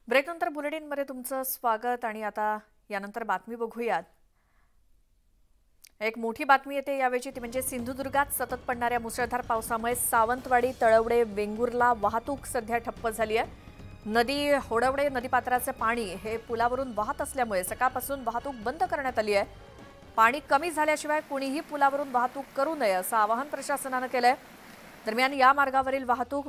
ब्रेकनंतर बुलेटिनमध्ये तुमचं स्वागत आणि आता यानंतर बातमी बघूयात। एक मोठी बातमी येते यावेळी ती म्हणजे सिंधुदुर्गात सतत पडणाऱ्या मुसळधार पावसामुळे सावंतवाडी तळवडे वेंगुर्ला वाहतूक सध्या ठप्प झाली आहे। नदी होडवडे नदीपात्राचे पाणी हे पुलावरून वाहत असल्यामुळे सकाळपासून वाहतूक बंद करण्यात आली आहे। पाणी कमी झाल्याशिवाय कोणीही पुलावरून वाहतूक करू नये असं आवाहन प्रशासनाने केलंय। दरम्यान या मार्गावरील वाहतूक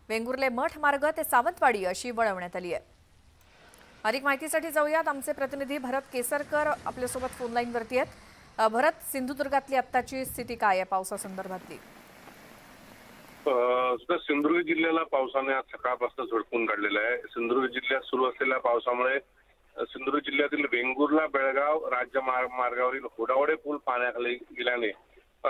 वेंगुर्ले मठ मार्ग ते सावंतवाडी अशी वळवण्यात आली आहे। अधिक माहितीसाठी जाऊयात, आमचे प्रतिनिधी भरत केसरकर आपल्यासोबत फोन लाईन वरती आहेत। भरत, सिंधुदुर्गातली आत्ताची स्थिती काय आहे पावसासंदर्भातली? सिंधुदुर्ग जिल्ह्याला पावसाने आज सकाळपासून झोडपून काढलेलं आहे। सिंधुदुर्ग जिल्ह्यात सुरू असलेल्या पावसामुळे सिंधुदुर्ग जिल्ह्यातील वेंगुर्ला बेळगाव राज्य मार्गावरील होडावडे पूल पाण्याखाली गेल्याने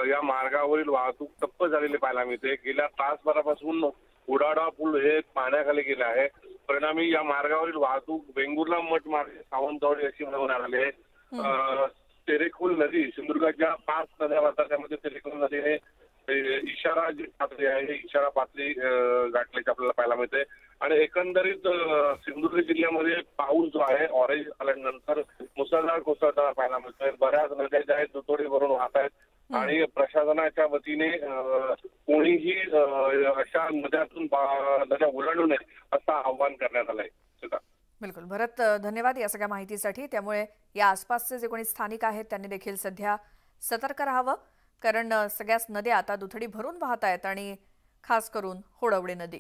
या मार्गावरील वाहतूक ठप्प झालेली पाहायला मिळते। गेल्या तासभरापासून होडावडा पूल हे पाण्याखाली गेले आहे। परिणामी या मार्गावरील वाहतूक वेंगुर्ला मठ मार्ग सावंतवाडी अशी वळवण्यात आली आहे। तेरेखोल नदी सिंधुदुर्गाच्या 5 नद्या वाहतात, त्यामध्ये तेरेखोल नदीने इशारा जी पातळी आहे इशारा पातळी गाठल्याची आपल्याला पाहायला मिळते। आणि एकंदरीत सिंधुदुर्ग जिल्ह्यामध्ये पाऊस जो आहे ऑरेंज आल्यानंतर मुसळधार कोसळताना पाहायला मिळतोय। बऱ्याच नद्या ज्या आहेत दुतोडी भरून वाहत आहेत आणि प्रशासनाच्या वतीने कोणीही अशा नद्यातून नद्या ओलांडू नये असं आवाहन करण्यात आलंय। बिलकुल भरत, धन्यवाद या सगळ्या माहितीसाठी। त्यामुळे या आसपासचे जे कोणी स्थानिक आहेत त्यांनी देखील सध्या सतर्क राहावं, कारण सगळ्याच नद्या आता दुथडी भरून वाहत आहेत आणि खास करून होडवडे नदी।